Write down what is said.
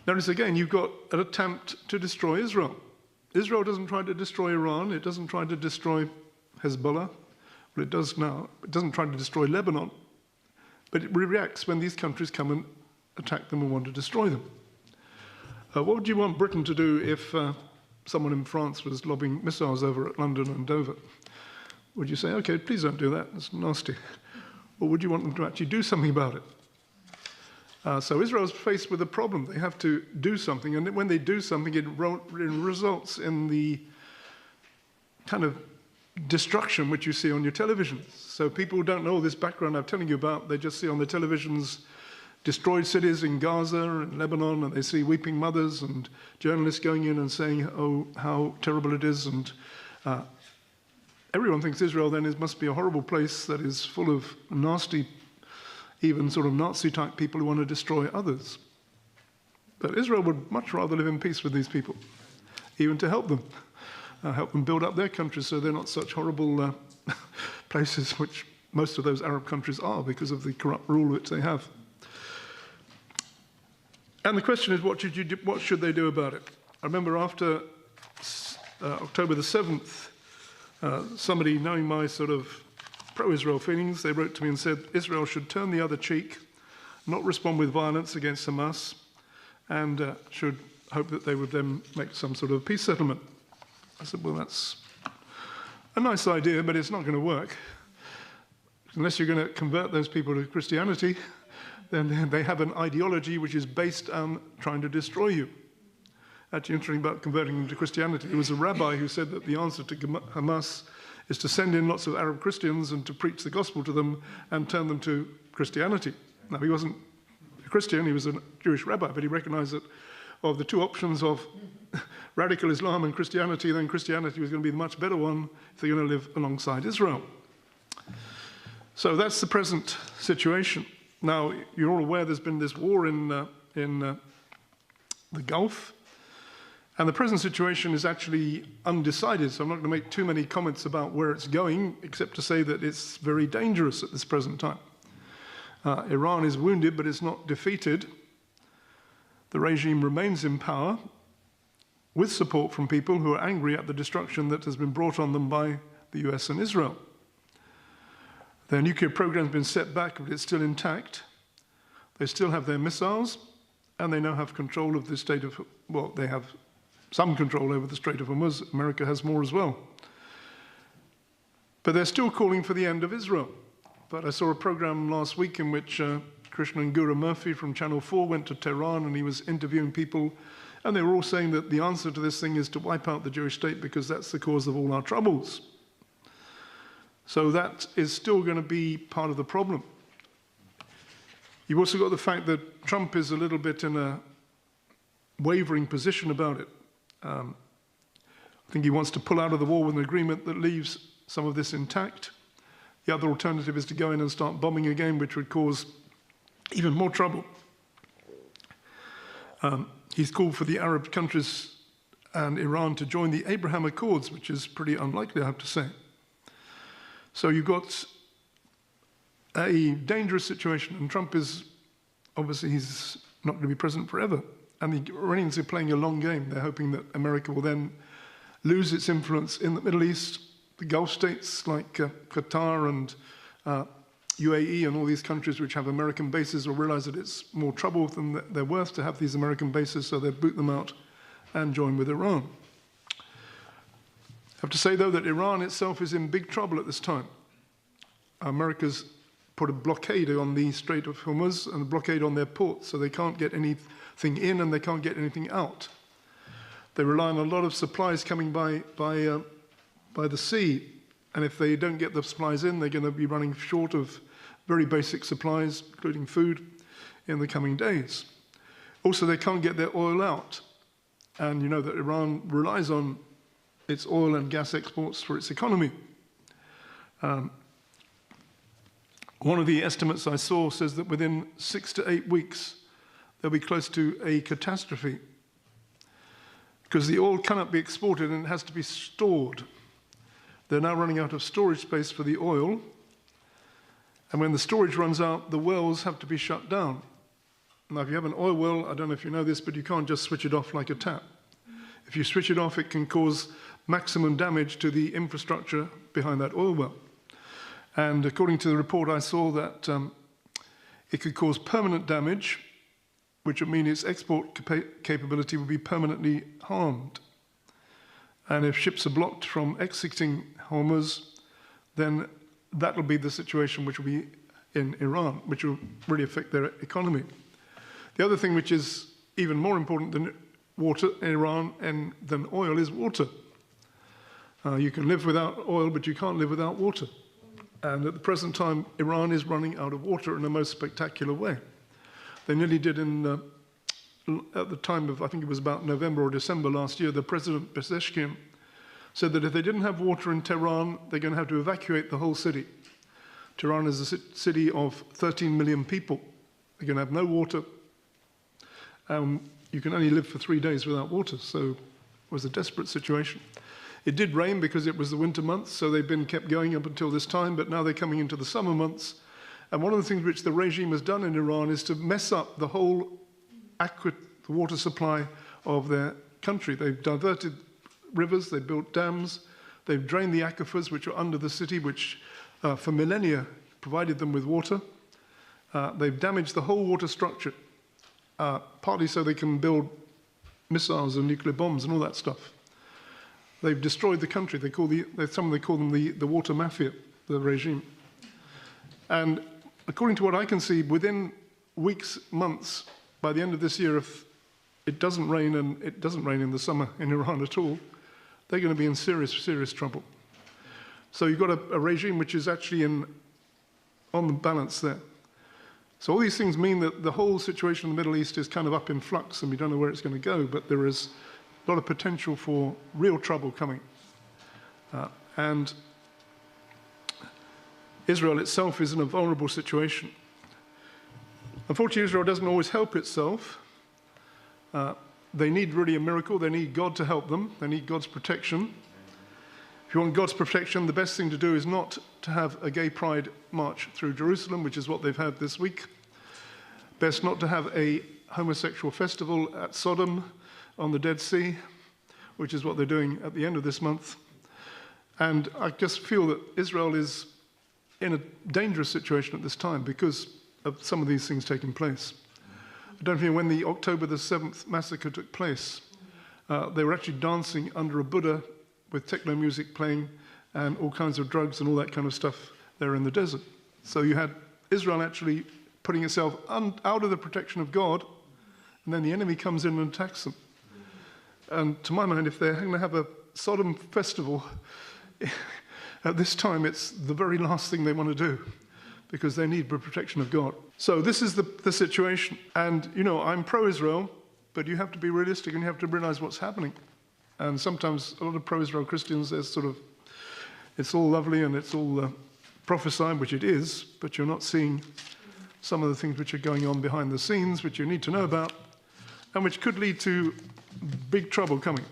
Notice again, you've got an attempt to destroy Israel. Israel doesn't try to destroy Iran. It doesn't try to destroy Hezbollah. Well, it does now. It doesn't try to destroy Lebanon. But it reacts when these countries come and attack them and want to destroy them. What would you want Britain to do if someone in France was lobbing missiles over at London and Dover? Would you say, okay, please don't do that, it's nasty? Or would you want them to actually do something about it? So Israel's faced with a problem. They have to do something, and when they do something, it results in the kind of destruction which you see on your televisions. So people who don't know this background I'm telling you about, they just see on the televisions destroyed cities in Gaza and Lebanon, and they see weeping mothers and journalists going in and saying, oh, how terrible it is. And everyone thinks Israel then must be a horrible place that is full of nasty, even sort of Nazi-type people who want to destroy others. But Israel would much rather live in peace with these people, even to help them build up their countries so they're not such horrible places, which most of those Arab countries are because of the corrupt rule which they have. And the question is, what should they do about it? I remember after October the 7th, somebody, knowing my sort of pro-Israel feelings, they wrote to me and said, Israel should turn the other cheek, not respond with violence against Hamas, and should hope that they would then make some sort of peace settlement. I said, well, that's a nice idea, but it's not going to work. Unless you're going to convert those people to Christianity, then they have an ideology which is based on trying to destroy you. Actually, interesting about converting them to Christianity. There was a rabbi who said that the answer to Hamas is to send in lots of Arab Christians and to preach the gospel to them and turn them to Christianity. Now, he wasn't a Christian, he was a Jewish rabbi, but he recognized that of the two options of radical Islam and Christianity, then Christianity was going to be the much better one if they're going to live alongside Israel. So that's the present situation. Now, you're all aware there's been this war in the Gulf, and the present situation is actually undecided, so I'm not going to make too many comments about where it's going, except to say that it's very dangerous at this present time. Iran is wounded, but it's not defeated. The regime remains in power, with support from people who are angry at the destruction that has been brought on them by the US and Israel. Their nuclear program's been set back, but it's still intact. They still have their missiles, and they now have control of the Strait of, well, they have some control over the Strait of Hormuz. America has more as well. But they're still calling for the end of Israel. But I saw a program last week in which Krishnan Guru Murphy from Channel 4 went to Tehran, and he was interviewing people, and they were all saying that the answer to this thing is to wipe out the Jewish state because that's the cause of all our troubles. So that is still going to be part of the problem. You've also got the fact that Trump is a little bit in a wavering position about it. I think he wants to pull out of the war with an agreement that leaves some of this intact. The other alternative is to go in and start bombing again, which would cause even more trouble. He's called for the Arab countries and Iran to join the Abraham Accords, which is pretty unlikely, I have to say. So you've got a dangerous situation, and Trump is, obviously, he's not going to be president forever. And the Iranians are playing a long game. They're hoping that America will then lose its influence in the Middle East, the Gulf states like Qatar and UAE and all these countries which have American bases will realize that it's more trouble than they're worth to have these American bases, so they boot them out and join with Iran. I have to say, though, that Iran itself is in big trouble at this time. America's put a blockade on the Strait of Hormuz and a blockade on their ports, so they can't get anything in and they can't get anything out. They rely on a lot of supplies coming by the sea, and if they don't get the supplies in, they're going to be running short of very basic supplies, including food, in the coming days. Also, they can't get their oil out, and you know that Iran relies on its oil and gas exports for its economy. One of the estimates I saw says that within 6 to 8 weeks, they'll be close to a catastrophe because the oil cannot be exported and it has to be stored. They're now running out of storage space for the oil, and when the storage runs out, the wells have to be shut down. Now, if you have an oil well, I don't know if you know this, but you can't just switch it off like a tap. If you switch it off, it can cause maximum damage to the infrastructure behind that oil well. And according to the report, I saw that it could cause permanent damage, which would mean its export capability would be permanently harmed. And if ships are blocked from exiting Hormuz, then that will be the situation which will be in Iran, which will really affect their economy. The other thing which is even more important than water in Iran and than oil is water. You can live without oil, but you can't live without water. And at the present time, Iran is running out of water in the most spectacular way. They nearly did at the time of, I think it was about November or December last year, the President Pezeshkian said that if they didn't have water in Tehran, they're going to have to evacuate the whole city. Tehran is a city of 13 million people. They're going to have no water. You can only live for 3 days without water, so it was a desperate situation. It did rain because it was the winter months, so they've been kept going up until this time, but now they're coming into the summer months. And one of the things which the regime has done in Iran is to mess up the whole the water supply of their country. They've diverted rivers, they've built dams, they've drained the aquifers which are under the city, which for millennia provided them with water. They've damaged the whole water structure, partly so they can build missiles and nuclear bombs and all that stuff. They've destroyed the country. Some call them the water mafia, the regime. And according to what I can see, within weeks, months, by the end of this year, if it doesn't rain, and it doesn't rain in the summer in Iran at all, they're going to be in serious, serious trouble. So you've got a regime which is actually on the balance there. So all these things mean that the whole situation in the Middle East is kind of up in flux, and we don't know where it's going to go, but there is a lot of potential for real trouble coming. And Israel itself is in a vulnerable situation. Unfortunately, Israel doesn't always help itself. They need really a miracle. They need God to help them. They need God's protection. If you want God's protection, the best thing to do is not to have a gay pride march through Jerusalem, which is what they've had this week. Best not to have a homosexual festival at Sodom on the Dead Sea, which is what they're doing at the end of this month. And I just feel that Israel is in a dangerous situation at this time because of some of these things taking place. I don't know when the October the 7th massacre took place, they were actually dancing under a Buddha with techno music playing and all kinds of drugs and all that kind of stuff there in the desert. So you had Israel actually putting itself out of the protection of God, and then the enemy comes in and attacks them. And to my mind, if they're going to have a Sodom festival, at this time it's the very last thing they want to do, because they need the protection of God. So this is the situation. And, you know, I'm pro-Israel, but you have to be realistic and you have to realize what's happening. And sometimes a lot of pro-Israel Christians, there's sort of, it's all lovely and it's all prophesied, which it is, but you're not seeing some of the things which are going on behind the scenes, which you need to know about, and which could lead to big trouble coming.